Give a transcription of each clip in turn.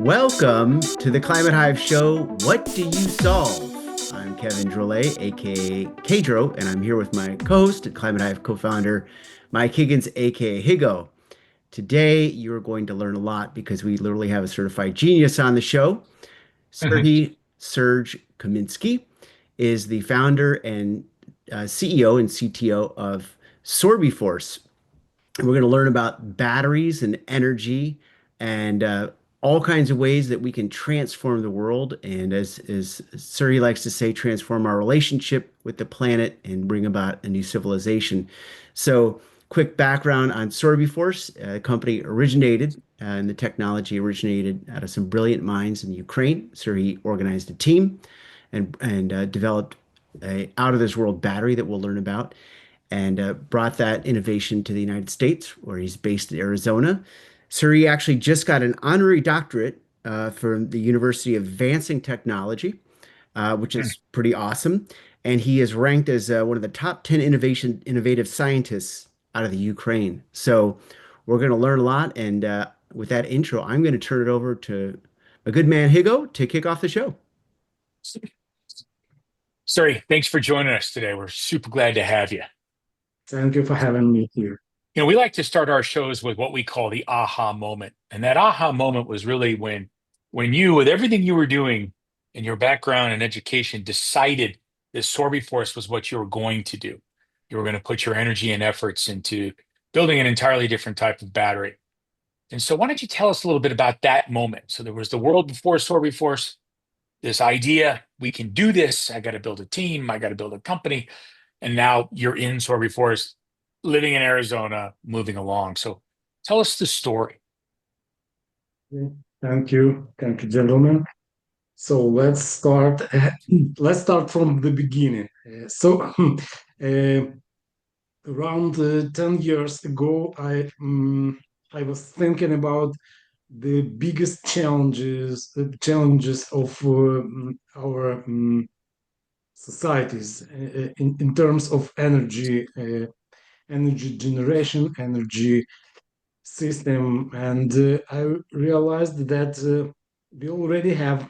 Welcome to the Climate Hive show. What do you solve? I'm Kevin Drolet, aka Kedro, and I'm here with my co-host and Climate Hive co-founder, Mike Higgins, aka Higo. Today, you're going to learn a lot because we literally have a certified genius on the show. Mhm. Serge Kaminskyi is the founder and CEO and CTO of SorbiForce. And we're going to learn about batteries and energy and all kinds of ways that we can transform the world. And as Serhii likes to say, transform our relationship with the planet and bring about a new civilization. So, quick background on SorbiForce. The company originated and the technology originated out of some brilliant minds in Ukraine. Serhii organized a team and developed a out of this world battery that we'll learn about and brought that innovation to the United States, where he's based in Arizona. Serhii actually just got an honorary doctorate from the University of Advancing Technology, which Mm. is pretty awesome. And he is ranked as one of the top 10 innovative scientists out of the Ukraine. So we're going to learn a lot. And with that intro, I'm going to turn it over to a good man, Higo, to kick off the show. Sorry, thanks for joining us today. We're super glad to have you. Thank you for having me here. We like to start our shows with what we call the aha moment. And that aha moment was really when you, with everything you were doing in your background and education, decided that SorbiForce was what you were going to do. You were going to put your energy and efforts into building an entirely different type of battery. And so why don't you tell us a little bit about that moment? So there was the world before SorbiForce, this idea, we can do this. I got to build a team. I got to build a company. And now you're in SorbiForce, living in Arizona, moving along. So tell us the story. Thank you, gentlemen. So let's start. Let's start from the beginning. Around 10 years ago, I was thinking about the biggest challenges of our societies in terms of energy generation, energy system, and I realized that we already have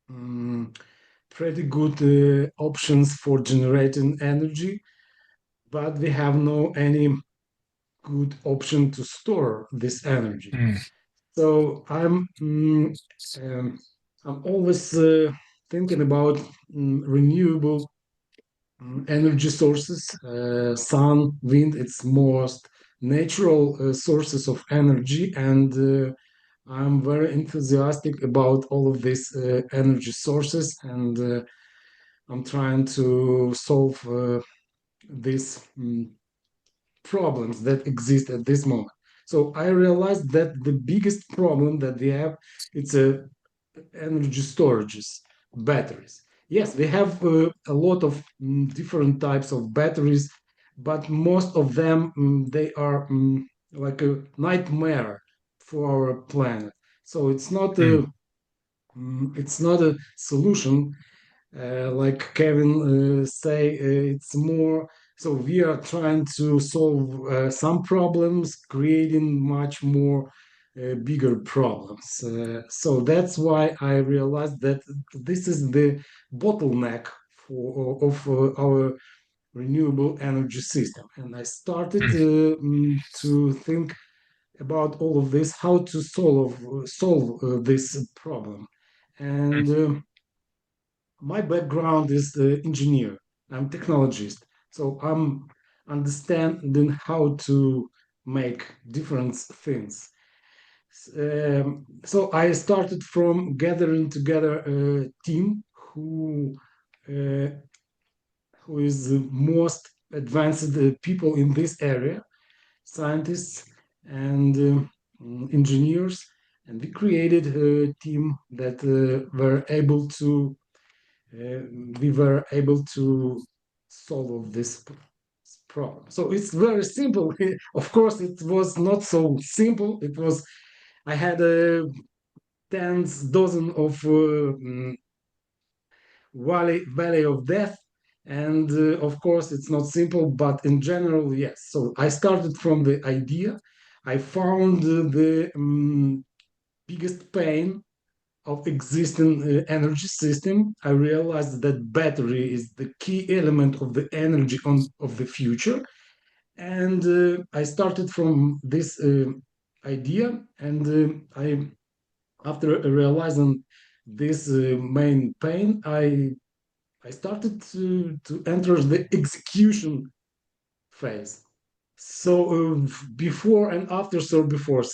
um, pretty good options for generating energy, but we have no any good option to store this energy. Mm. So um, I'm always thinking about renewable energy sources, sun, wind. It's most natural sources of energy, and I'm very enthusiastic about all of these energy sources, and I'm trying to solve these problems that exist at this moment. So I realized that the biggest problem that we have it's energy storages, batteries. Yes, we have a lot of different types of batteries, but most of them they are like a nightmare for our planet. So Mm. it's not a solution like Kevin say. It's more so we are trying to solve some problems, creating much more bigger problems. So that's why I realized that this is the bottleneck of our renewable energy system, and I started Mm. to think about all of this, how to solve this problem, Mm. and. My background is engineer. I'm technologist, so I'm understanding how to make different things. So I started from gathering together a team uh, who is the most advanced people in this area, scientists and engineers, and we created a team that uh, we were able to solve this problem. So it's very simple. Of course, it was not so simple. It was I had a tens dozen of valley of death, and of course, it's not simple. But in general, yes. So I started from the idea. I found the biggest pain of existing energy system. I realized that battery is the key element of the energy of the future, and I started from this idea, and I after realizing this main pain, I started to enter the execution phase. So before and after SorbiForce,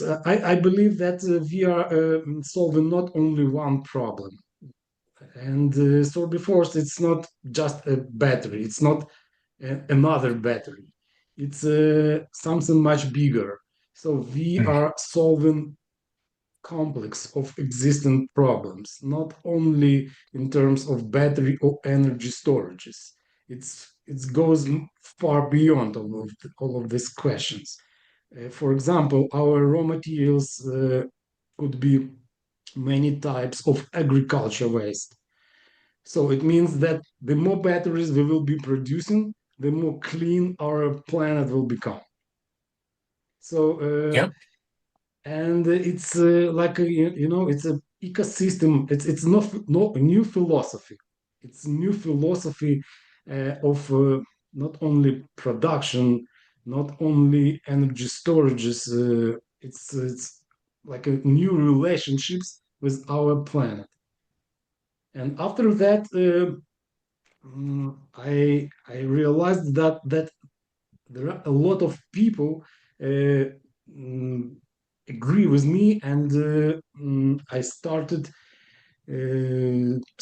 I believe that we are solving not only one problem. And SorbiForce, it's not just a battery. It's not another battery. It's something much bigger. So we Mm. are solving complex of existing problems, not only in terms of battery or energy storages. It goes far beyond all of these questions. For example, our raw materials could be many types of agriculture waste. So it means that the more batteries we will be producing, the more clean our planet will become. So Yep. and it's like it's an ecosystem. It's not a new philosophy. It's a new philosophy of not only production, not only energy storages. It's like a new relationships with our planet. And after that, I realized that there are a lot of people uh, mm, agree with me, and I started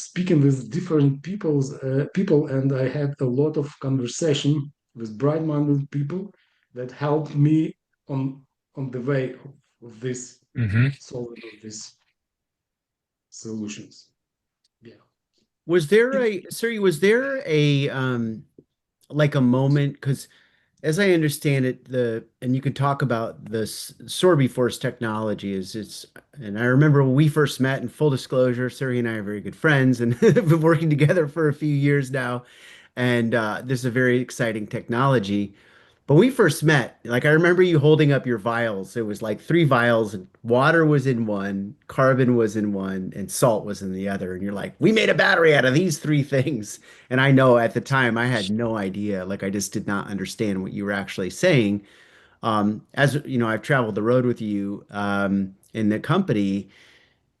speaking with different people, and I had a lot of conversation with bright-minded people that helped me on on the way of this Hmm. solving of these solutions. Yeah. Was there It, a, sorry, was there a like a moment? Because as I understand it, and you can talk about this SorbiForce technology is it's, and I remember when we first met, in full disclosure, Serhii and I are very good friends and have been working together for a few years now. And this is a very exciting technology. But when we first met, like I remember you holding up your vials. It was like three vials, and water was in one, carbon was in one, and salt was in the other. And you're like, we made a battery out of these three things. And I know at the time I had no idea. Like I just did not understand what you were actually saying. As you know, I've traveled the road with you in the company.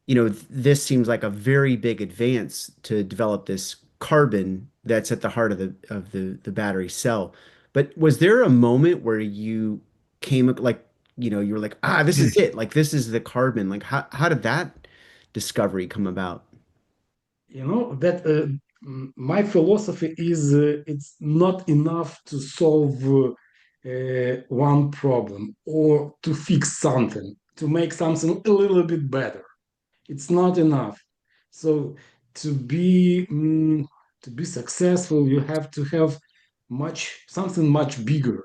This seems like a very big advance to develop this carbon that's at the heart of the battery cell. But was there a moment where you came like, you were like, this is it. Like this is the carbon. Like how did that discovery come about? that my philosophy is it's not enough to solve one problem or to fix something, to make something a little bit better. It's not enough. So to be mm, to be successful, you have to have something much bigger.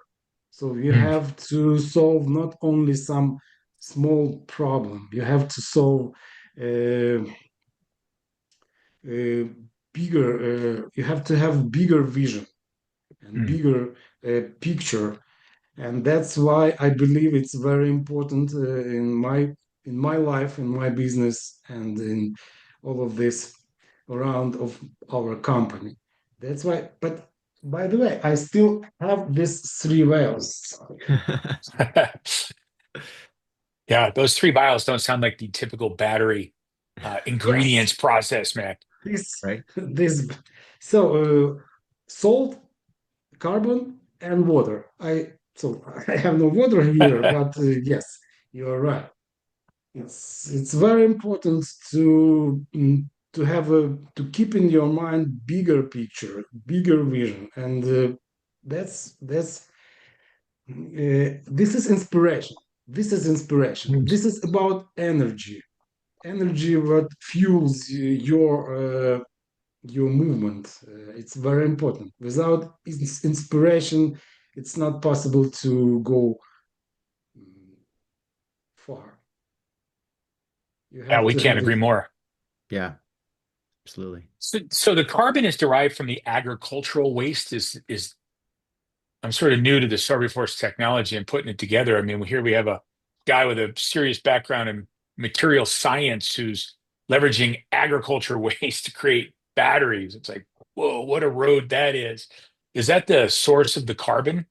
So you Mm. have to solve not only some small problem. You have to solve uh, uh, bigger. You have to have bigger vision and Mm. bigger picture, and that's why I believe it's very important in my life, in my business, and in all of this around of our company. That's why. But by the way, I still have these three whales. Yeah, those three vials don't sound like the typical battery Yes, ingredients process, man. this Right? this. So salt, carbon, and water. I have no water here, but yes, you are right. It's very important to have to keep in your mind bigger picture, bigger vision, and that's this is inspiration. This is inspiration. Mm. This is about energy. Energy what fuels your movement. It's very important. Without inspiration, it's not possible to go mm, far. You Yeah, have we to can't have agree it. more. Yeah, absolutely. So the carbon is derived from the agricultural waste is I'm sort of new to the SorbiForce technology and putting it together. I mean, here we have a guy with a serious background in material science who's leveraging agriculture waste to create batteries. It's like, whoa, what a road that is. Is that the source of the carbon,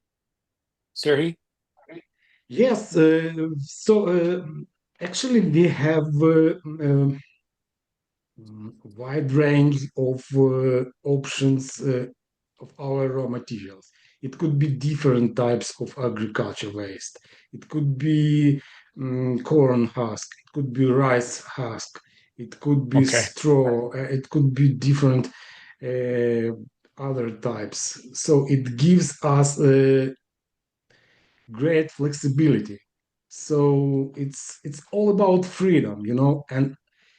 Serhii? Yes, actually, we have wide range of options of our raw materials. It could be different types of agriculture waste. It could be corn husk. It could be rice husk. It could be Okay. straw. It could be different uh, other types. So it gives us great flexibility. So it's all about freedom, and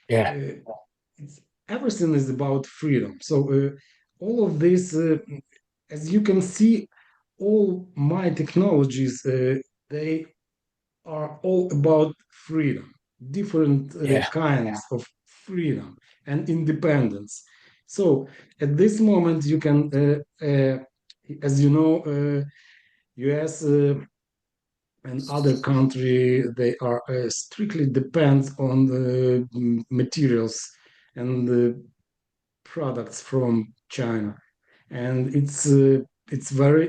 Yeah. uh, it's everything is about freedom. So all of this, as you can see, all my technologies, they are all about freedom, different Yeah. kinds of freedom and independence. So at this moment, you can, as you know, U.S. And other country, they are strictly depends on the materials and the products from China, and it's very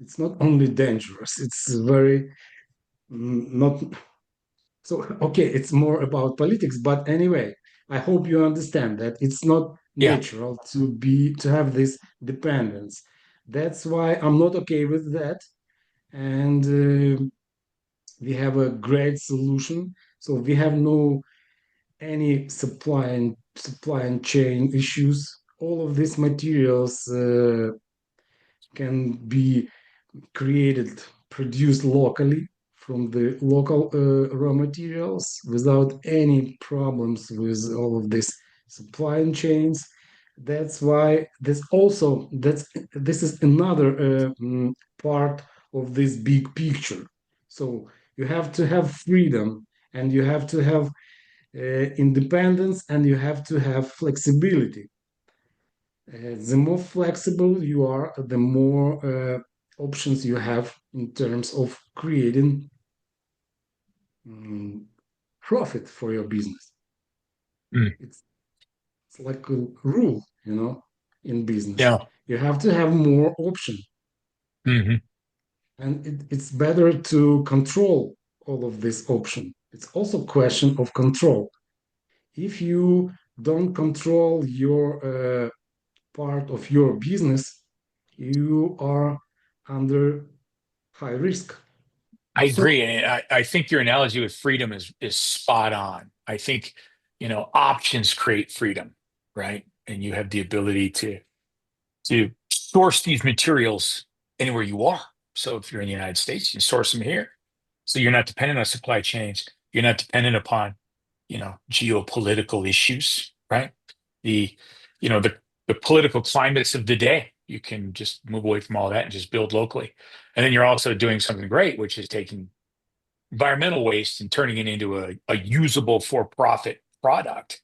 it's not only dangerous, it's very not so okay. It's more about politics, but anyway, I hope you understand that it's not Yeah. natural to have this dependence. That's why I'm not okay with that, and we have a great solution. So we have no any supply and chain issues. All of these materials can be created, produced locally from the local raw materials without any problems with all of this supply chains. That's why this is another part of this big picture. So you have to have freedom, and you have to have independence, and you have to have flexibility. The more flexible you are, the more options you have in terms of creating um, profit for your business. Mm. It's, it's like a rule, in business. Yeah. You have to have more option, Hmm. and it's better to control all of this option. It's also a question of control. If you don't control your part of your business, you are under high risk. I So, agree. And I think your analogy with freedom is spot on. I think, options create freedom, right? And you have the ability to source these materials anywhere you are. So if you're in the United States, you source them here. So you're not dependent on supply chains. You're not dependent upon, geopolitical issues, right? The, the political climates of the day. You can just move away from all that and just build locally. And then you're also doing something great, which is taking environmental waste and turning it into a usable for-profit product.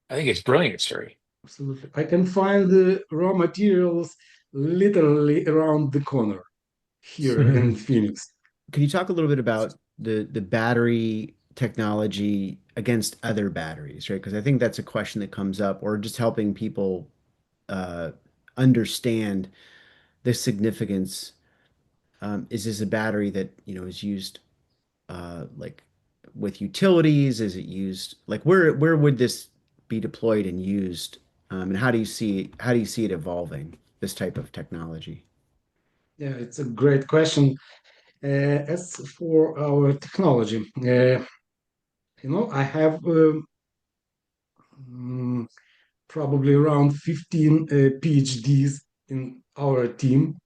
I think it's brilliant, Siri. Absolutely. I can find the raw materials literally around the corner here in Phoenix. can you talk a little bit about the battery technology against other batteries, right? Because I think that's a question that comes up, or just helping people uh, understand the significance. Is this a battery that, is used like with utilities? Is it used like where would this be deployed and used? And how do you see it evolving, this type of technology? Yeah, it's a great question. As for our technology, I have mm, probably around 15 PhDs in our team,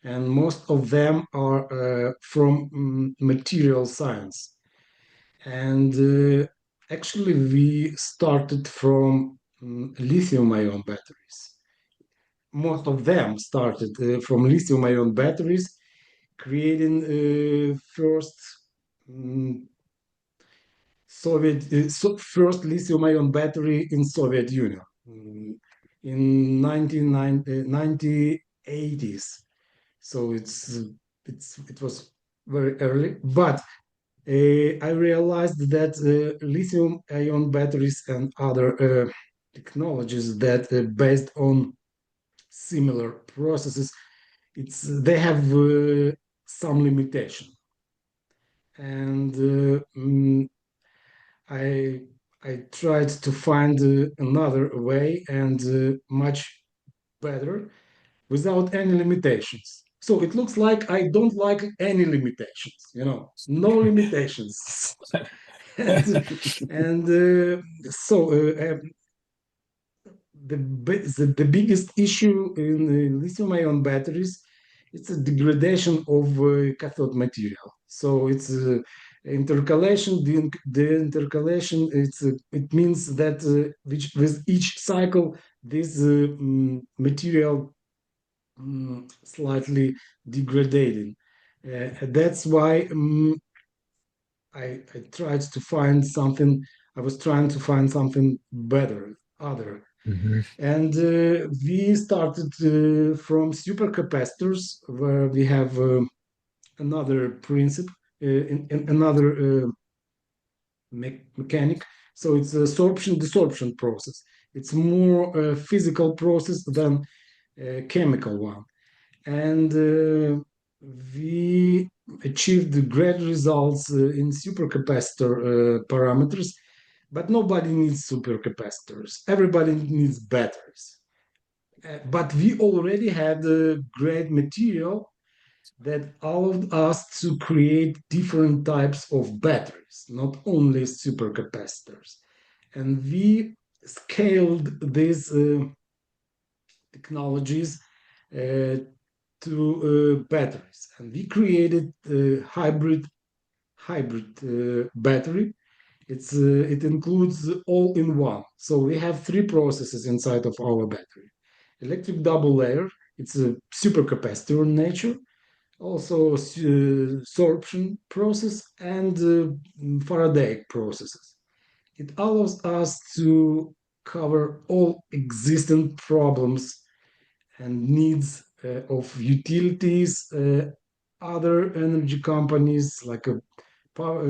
and most of them are from material science. And actually, we started from lithium-ion batteries. Most of them started from lithium-ion batteries, creating first um, first lithium-ion battery in Soviet Union in 1980s. So it was very early, but I realized that lithium-ion batteries and other technologies that based on similar processes, they have some limitation, and I I tried to find another way and much better without any limitations. So it looks like I don't like any limitations, no limitations. And the biggest issue in lithium-ion batteries, it's a degradation of cathode material. So it's intercalation. The intercalation, it means that with each cycle, this material slightly degrading. That's why I tried to find something. I was trying to find something better, other. Mhm. And we started from supercapacitors, where we have another principle, another mechanic. So it's a sorption desorption process. It's more a physical process than a chemical one. And we achieved great results in supercapacitor parameters, but nobody needs supercapacitors. Everybody needs batteries. But we already had a great material that allowed us to create different types of batteries, not only supercapacitors. And we scaled these technologies uh, to batteries, and we created a hybrid battery. It includes all in one. So we have three processes inside of our battery: electric double layer. It's a supercapacitor in nature. Also, sorption process and Faraday processes. It allows us to cover all existing problems and needs of utilities, other energy companies like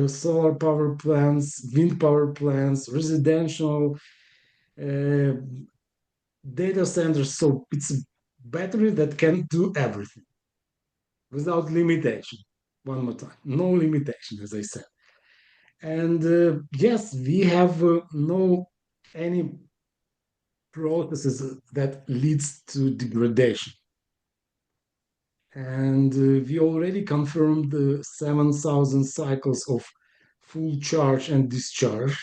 solar power plants, wind power plants, residential uh, data centers. So it's a battery that can do everything without limitation. One more time, no limitation, as I said. And yes, we have no any processes that leads to degradation. And we already confirmed the 7,000 cycles of full charge and discharge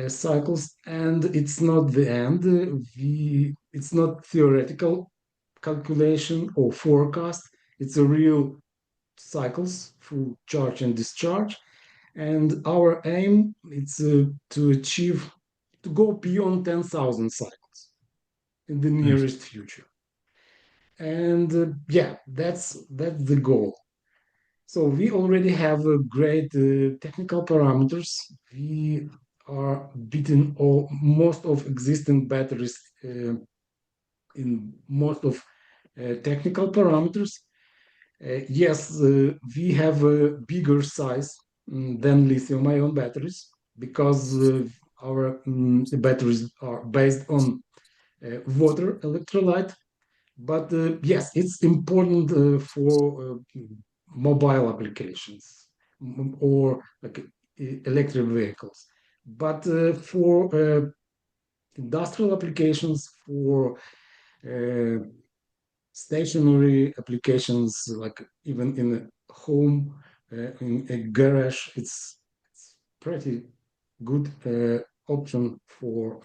cycles, and it's not the end. It's not theoretical calculation or forecast. It's a real cycles, full charge and discharge. And our aim is to achieve to go beyond 10,000 cycles in the Mm. nearest future. And yeah, that's the goal. So we already have a great technical parameters. We are beating all most of existing batteries in most of technical parameters. Yes, we have a bigger size than lithium-ion batteries because our batteries are based on water electrolyte. But yes, it's important for mobile applications or like electric vehicles. But for industrial applications, for uh, stationary applications, like even in a home, in a garage, it's pretty good option for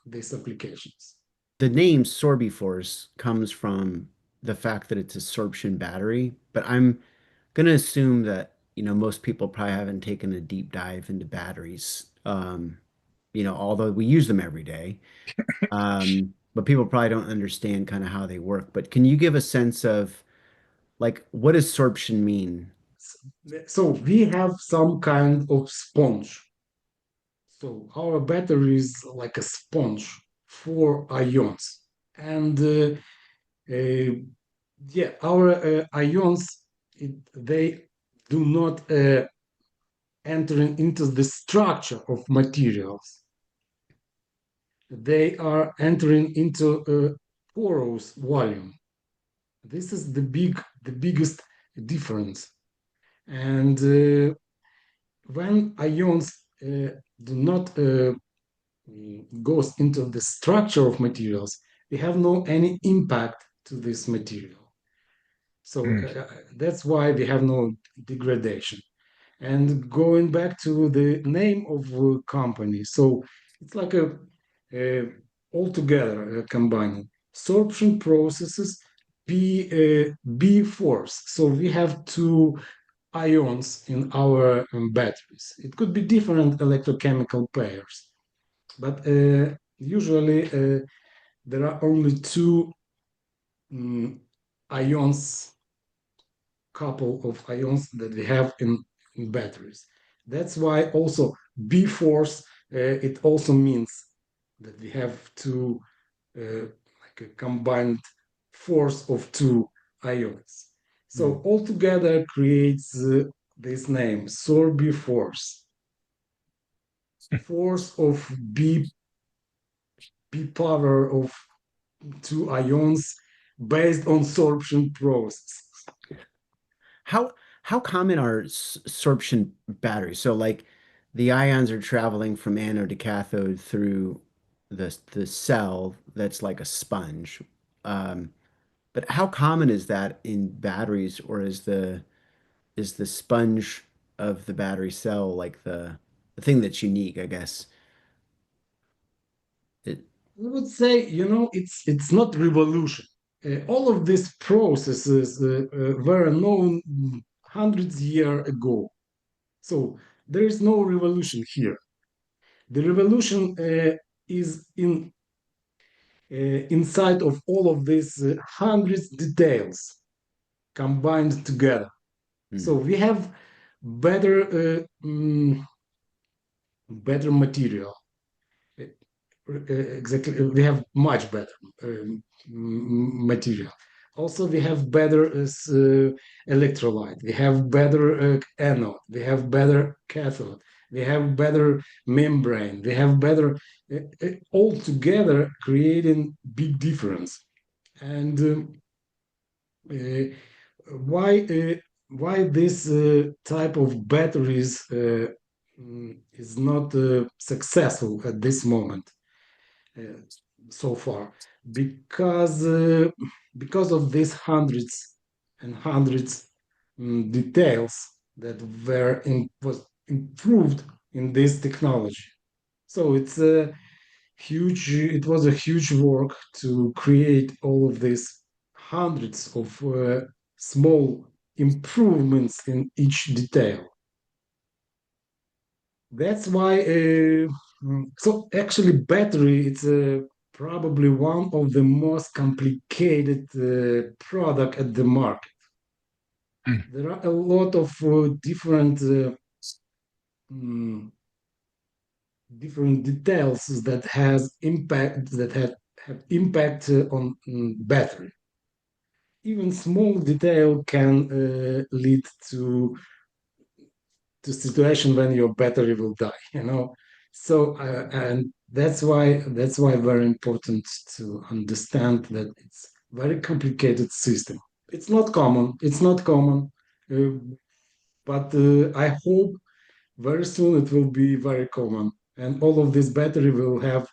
these applications. The name SorbiForce comes from the fact that it's a sorption battery, but I'm going to assume that, most people probably haven't taken a deep dive into batteries. Although we use them every day. But people probably don't understand kind of how they work. But can you give a sense of like what does sorption mean? So we have some kind of sponge. So our battery is like a sponge for ions. And uh, yeah, our ions, they do not entering into the structure of materials. They are entering into a porous volume. This is the biggest difference. And when ions do not goes into the structure of materials, they have no any impact to this material. So Mm. that's why we have no degradation. And going back to the name of the company, so it's like a altogether combining sorption processes, B force. So we have two ions in our batteries. It could be different electrochemical pairs, but usually there are only two um, ions, couple of ions that we have in batteries. That's why also B force, it also means that we have two, like a combined force of two ions. Mm. So altogether creates this name, SorbiForce, force of B power of two ions based on sorption process. How how common are sorption batteries? So like the ions are traveling from anode to cathode through the cell that's like a sponge. Um, but how common is that in batteries, or is the sponge of the battery cell like the thing that's unique, I guess? It, I would say, it's not revolution. All of these processes were known hundreds years ago. So there is no revolution here. The revolution is inside of all of these hundreds details combined together. mm, So we have better material. Exactly, we have much better material. Also we have better electrolyte, we have better anode, we have better cathode, we have better membrane, we have better all together creating big difference. And uh, why this type of batteries is not successful at this moment uh, so far? Because of these hundreds and hundreds details that was improved in this technology. So it was a huge work to create all of these hundreds of small improvements in each detail. That's why so actually battery it's probably one of the most complicated product at the market. Mm. There are a lot of mm, different details that has impact that have impact on battery. Even small detail can lead to situation when your battery will die. So and that's why very important to understand that it's very complicated system. It's not common uh, but I hope very soon it will be very common, and all of this battery will have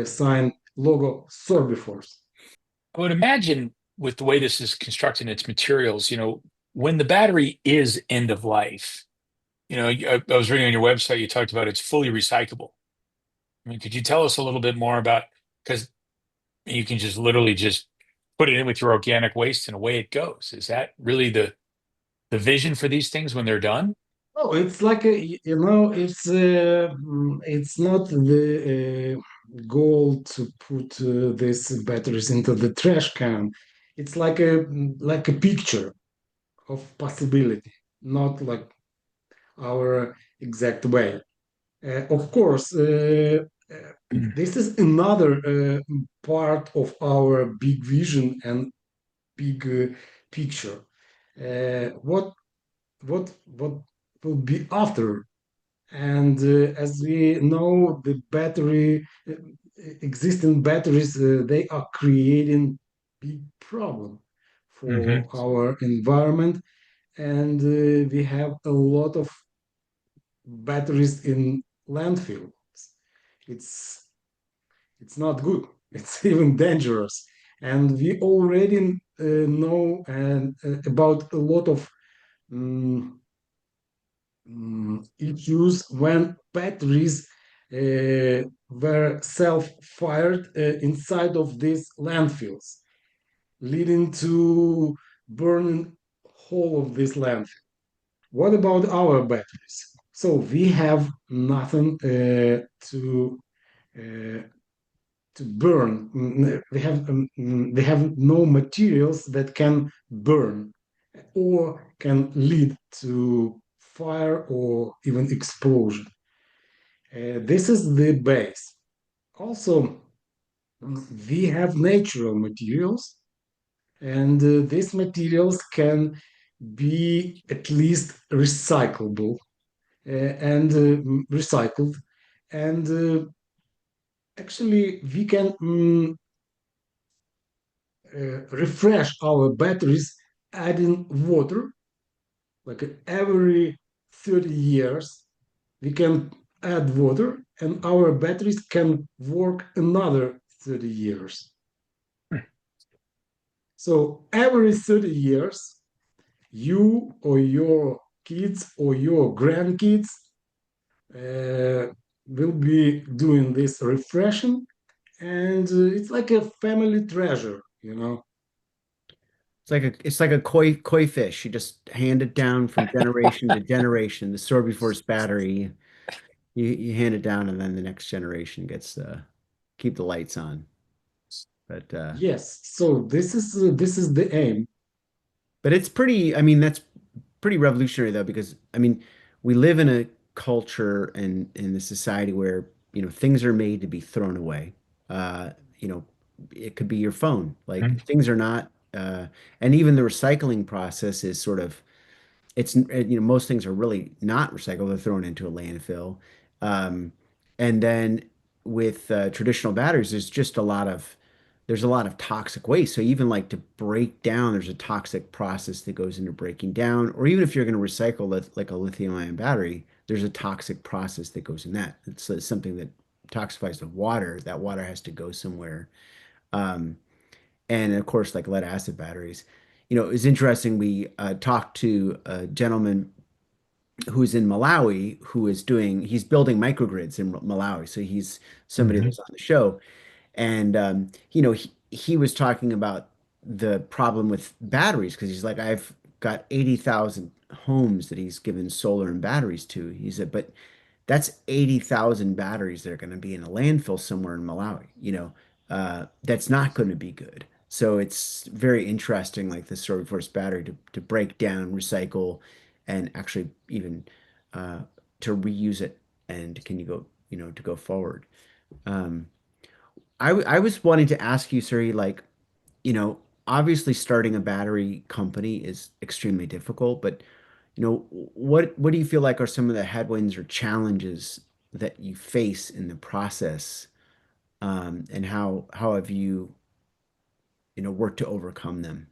sign logo SorbiForce. I would imagine with the way this is constructed in its materials, when the battery is end of life, I was reading on your website, you talked about it's fully recyclable. I mean, could you tell us a little bit more about, because you can just literally just put it in with your organic waste and away it goes. Is that really the vision for these things when they're done? Oh, it's like it's not the goal to put these batteries into the trash can. It's like a picture of possibility, not like our exact way. Of course, Mm. this is another part of our big vision and big picture. What will be after. And as we know, the battery, existing batteries, they are creating big problem Hmm. for our environment. And we have a lot of batteries in landfills. It's it's not good. It's even dangerous. And we already know and about a lot of um, issues when batteries were self-fired inside of these landfills, leading to burning whole of this landfill. What about our batteries? So we have nothing uh, to burn. We have no materials that can burn or can lead to fire or even explosion. This is the base. Also, we have natural materials, and these materials can be at least recyclable and recycled. And actually, we can refresh our batteries adding water like every 30 years we can add water and our batteries can work another 30 years. So every 30 years you or your kids or your grandkids will be doing this refreshing, and it's like a family treasure, you know. It's like a koi fish. You just hand it down from generation to generation. The SorbiForce battery, you hand it down, and then the next generation gets keep the lights on. But Yes, so this is the aim. but it's pretty. I mean, that's pretty revolutionary though, because I mean, we live in a culture and in a society where things are made to be thrown away. Uh, you know, it could be your phone. Like things are not, and even the recycling process is sort of most things are really not recycled. They're thrown into a landfill. Um, and then with traditional batteries, there's a lot of toxic waste. So even like to break down, there's a toxic process that goes into breaking down. Or even if you're going to recycle like a lithium ion battery, there's a toxic process that goes in that. It's something that toxifies the water. That water has to go somewhere. Um, and of course, like lead acid batteries. It's interesting. We talked to a gentleman who's in Malawi he's building microgrids in Malawi. So he's somebody Hmm. that's on the show. And he was talking about the problem with batteries because he's like, I've got 80,000 homes that he's given solar and batteries to. He said, but that's 80,000 batteries that are going to be in a landfill somewhere in Malawi. That's not going to be good. So it's very interesting, like the SorbiForce battery to break down, recycle, and actually even uh, to reuse it and can you go, to go forward. Um, I was wanting to ask you, Suri, like, obviously starting a battery company is extremely difficult, but what do you feel like are some of the headwinds or challenges that you face in the process, and how have you, worked to overcome them?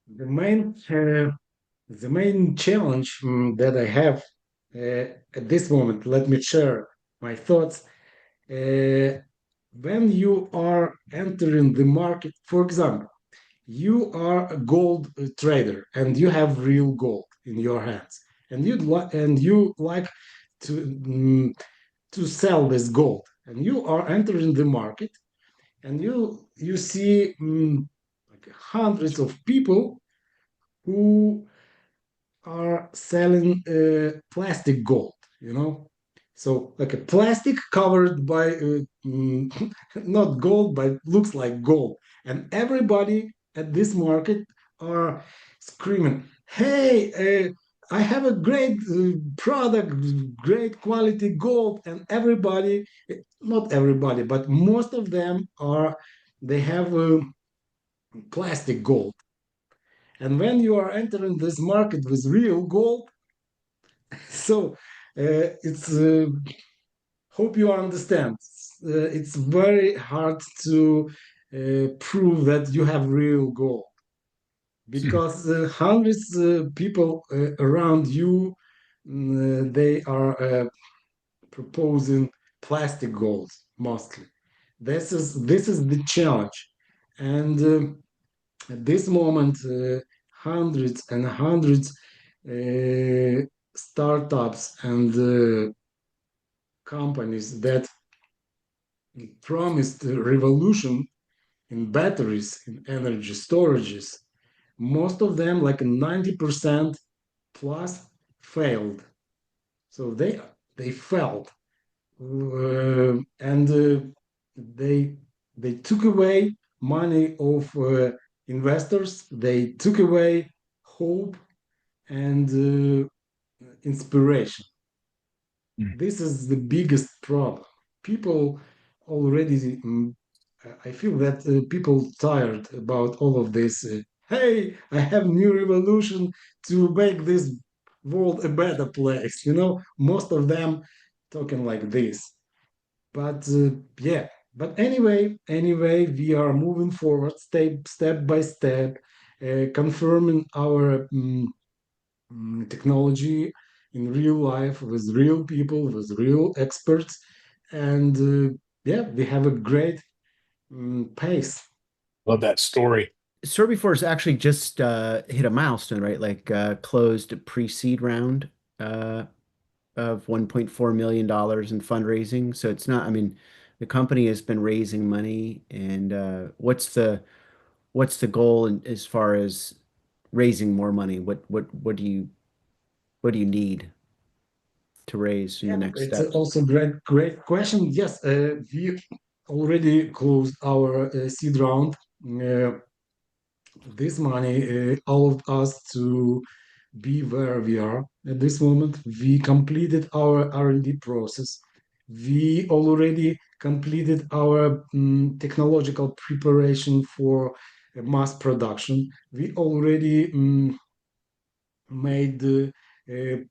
The main challenge that I have at this moment, let me share my thoughts. Uh, when you are entering the market, for example, you are a gold trader and you have real gold in your hands, and you like to to sell this gold, and you are entering the market, and you see like hundreds of people who are selling plastic gold, you know? So, like a plastic covered by not gold, but looks like gold. And everybody at this market are screaming, hey, I have a great product, great quality gold. And everybody, not everybody, but most of them they have plastic gold. And when you are entering this market with real gold, so it's hope you understand. It's very hard to prove that you have real gold because hundreds people around you they are proposing plastic gold mostly. This is the challenge, and at this moment, hundreds and hundreds startups and companies that promised a revolution in batteries, in energy storages, most of them, like 90% plus, failed. So they failed, and they took away money of investors. They took away hope and inspiration. Mm. This is the biggest problem. People already, I feel that people tired about all of this. Hey, I have new revolution to make this world a better place. Most of them talking like this. But yeah, but anyway, we are moving forward step by step, confirming our technology in real life with real people, with real experts, and yeah, we have a great pace. Love that story. SorbiForce actually just hit a milestone, right? Like closed a pre-seed round uh, of $1.4 million in fundraising. So it's not, I mean, the company has been raising money, and what's the goal as far as raising more money? What do you need to raise in the Yeah, next it's steps? also great question. Yes, we already closed our seed round. Uh, this money allowed us to be where we are at this moment. We completed our R&D process. We already completed our technological preparation for mass production. We already made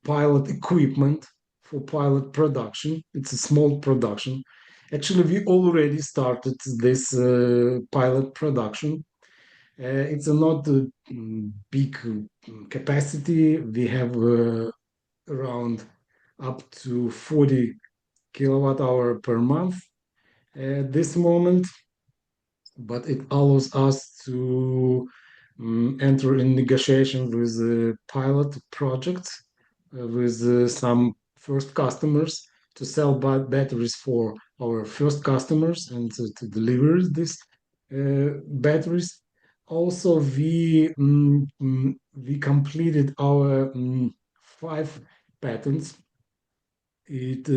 pilot equipment for pilot production. It's a small production. Actually, we already started this pilot production. It's a not a big capacity. We have around up to 40 kilowatt hour per month at this moment, but it allows us to enter in negotiation with pilot projects with some first customers to sell batteries for our first customers and to deliver these batteries. Also, we completed our 5 patents. It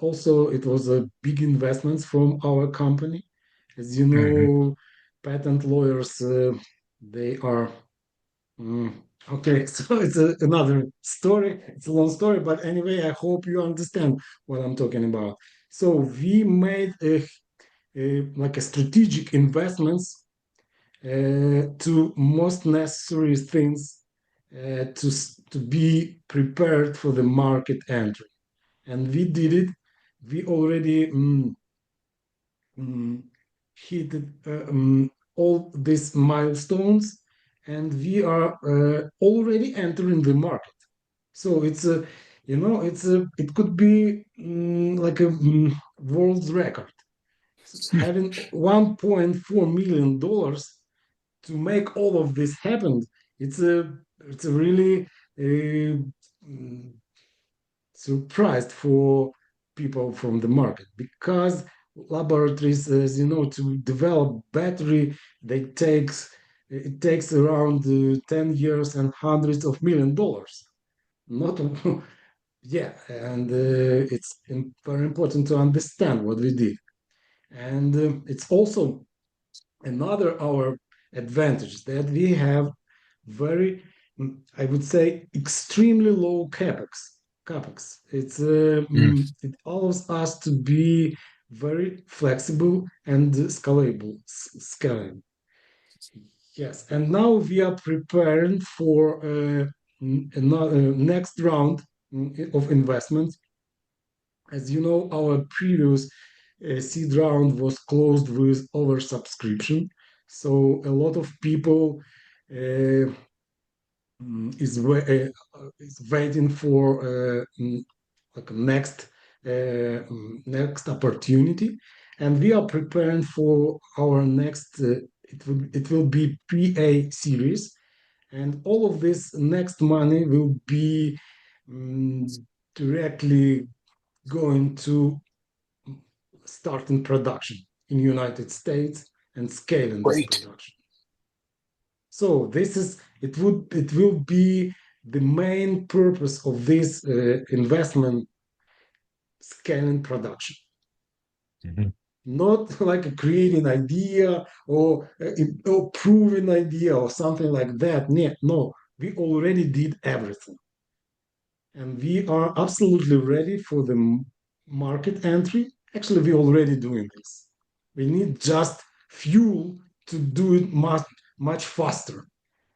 was a big investment from our company. As you Mhm. know, patent lawyers they are mm, okay. So it's another story. It's a long story, but anyway, I hope you understand what I'm talking about. So we made like a strategic investments to most necessary things to be prepared for the market entry, and we did it. We already mm, hit all these milestones, and we are already entering the market. So it could be like a world's record. Having $1.4 million to make all of this happen, it's a really uh, mm, surprised for people from the market because laboratories, as you know, to develop battery, it takes around 10 years and hundreds of $1 million. Not yeah, and it's very important to understand what we did, and it's also another our advantage that we have very, I would say, extremely low capex. Mm. It allows us to be very flexible and scalable. Yes, and now we are preparing for next round of investment. As you know, our previous seed round was closed with oversubscription. So a lot of people uh, is waiting for like a next opportunity, and we are preparing for our next. It will be PA series, and all of this next money will be directly going to start in production in United States and scaling this Great. production. So it will be the main purpose of this investment, scaling production, Mhm. not like creating idea or proving idea or something like that. No, we already did everything, and we are absolutely ready for the market entry. Actually, we're already doing this. We need just fuel to do it much faster,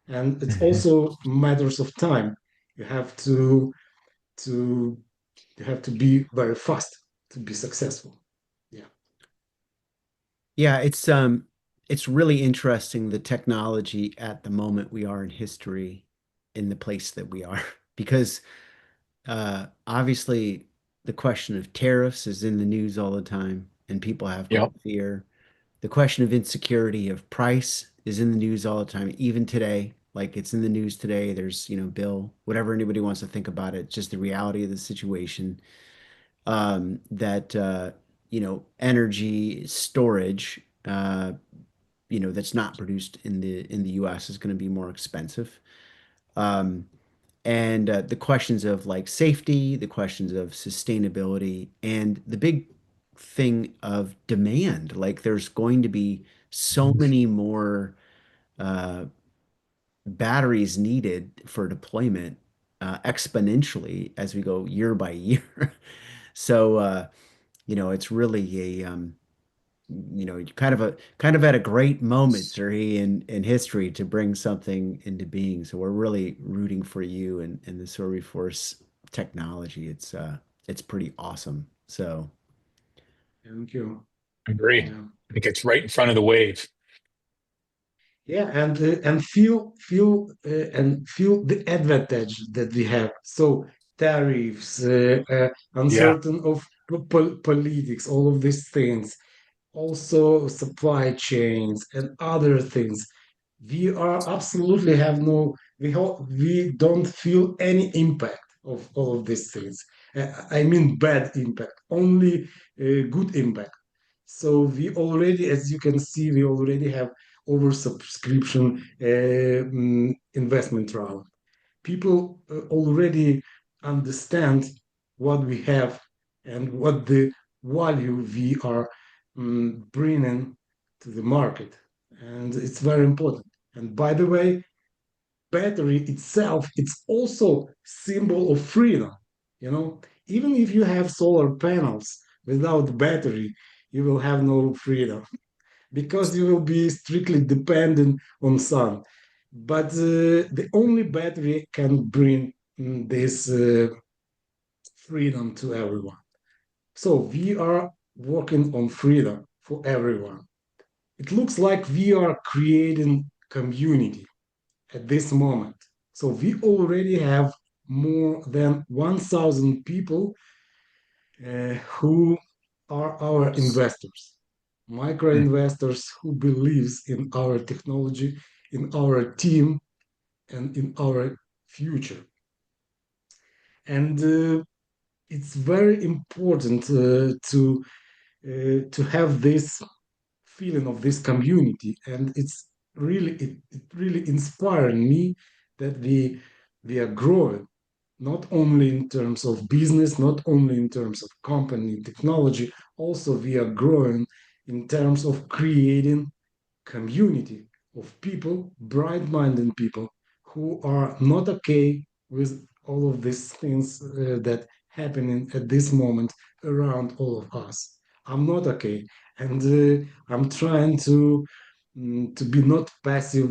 and it's Mhm. also matters of time. You have to you have to be very fast to be successful. Yeah. Yeah, it's really interesting the technology at the moment we are in history in the place that we are because obviously the question of tariffs is in the news all the time and people have Yep. great fear. The question of insecurity of price is in the news all the time, even today. Like it's in the news today. There's, Bill, whatever anybody wants to think about it, just the reality of the situation. That energy storage, that's not produced in the U.S. is going to be more expensive. Um, and the questions of like safety, the questions of sustainability, and the big thing of demand. Like there's going to be so Mhm. many more uh, batteries needed for deployment exponentially as we go year by year. So it's really kind of at a great moment, Serhii, in history to bring something into being. So we're really rooting for you and the SorbiForce technology. It's pretty awesome. So Thank you. Agree. Yeah. I think it's right in front of the wave. Yeah, and feel the advantage that we have. So tariffs, Yeah. uncertain of politics, all of these things, also supply chains and other things. We are absolutely have no, we don't feel any impact of all of these things. I mean bad impact, only good impact. So we already, as you can see, we already have oversubscription investment round. People already understand what we have and what the value we are bringing to the market, and it's very important. And by the way, battery itself, it's also symbol of freedom. You know, even if you have solar panels without battery, you will have no freedom because you will be strictly dependent on sun. But the only battery can bring this freedom to everyone. So we are working on freedom for everyone. It looks like we are creating community at this moment. So we already have more than 1,000 people who are our investors, micro Mm. investors who believes in our technology, in our team, and in our future. And it's very important to have this feeling of this community, and it really inspiring me that we are growing not only in terms of business, not only in terms of company technology, also we are growing in terms of creating community of people, bright-minded people who are not okay with all of these things that happening at this moment around all of us. I'm not okay, and I'm trying to to be not passive,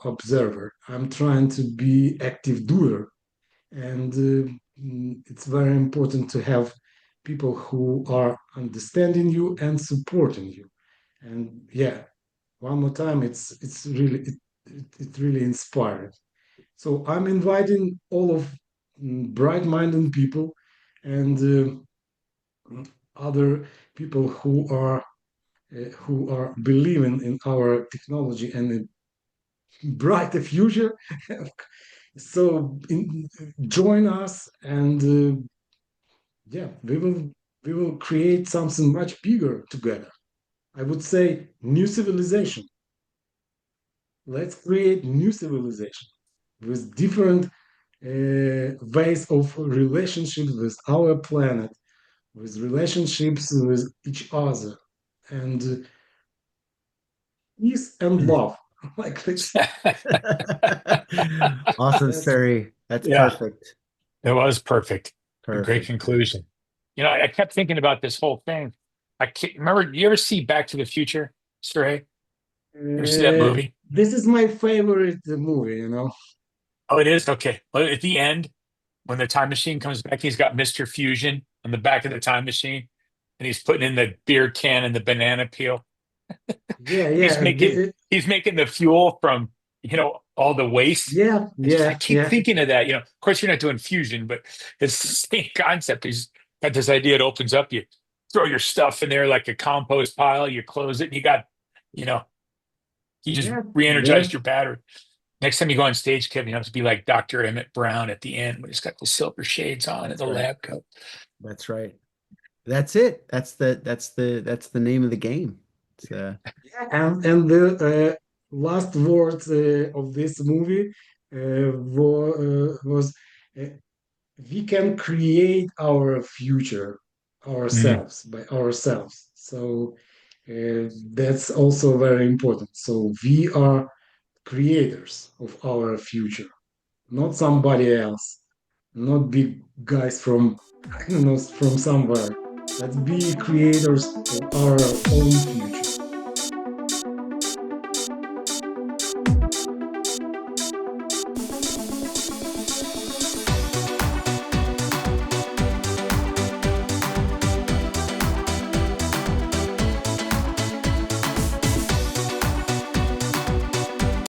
observer. I'm trying to be active doer, and it's very important to have people who are understanding you and supporting you. And yeah, one more time, it's really inspiring. So I'm inviting all of bright-minded people and other people who are believing in our technology and a brighter future. So join us, and yeah, we will create something much bigger together. I would say new civilization. Let's create new civilization with different ways of relationships with our planet, with relationships with each other, and peace and love. Like this. Awesome, That's Serhii. That's Yeah, perfect. it was perfect. A great Perfect. conclusion. I kept thinking about this whole thing. I can't remember. You ever see Back to the Future, Stray? You ever see that movie? this is my favorite movie. Oh, it is? Okay. Well, at the end, when the time machine comes back, he's got Mr. Fusion on the back of the time machine, and he's putting in the beer can and the banana peel. Yeah, And yeah, he's making the fuel from, all the waste. yeah, I yeah, keep yeah, thinking of that. Of course, you're not doing fusion, but it's the same concept. He's got this idea. It opens up. You throw your stuff in there like a compost pile. You close it, and you know, you just yeah, re-energized yeah. your battery. Next time you go on stage, Kevin, you have to be like Dr. Emmett Brown at the end when he's got the silver shades on and That's the right. lab coat. That's right. That's it. That's the name of the game. It's And the last word of this movie was uh, we can create our future Mm. ourselves by ourselves. So that's also very important. So we are creators of our future, not somebody else, not big guys from I don't know from somewhere. Let's be creators of our own future.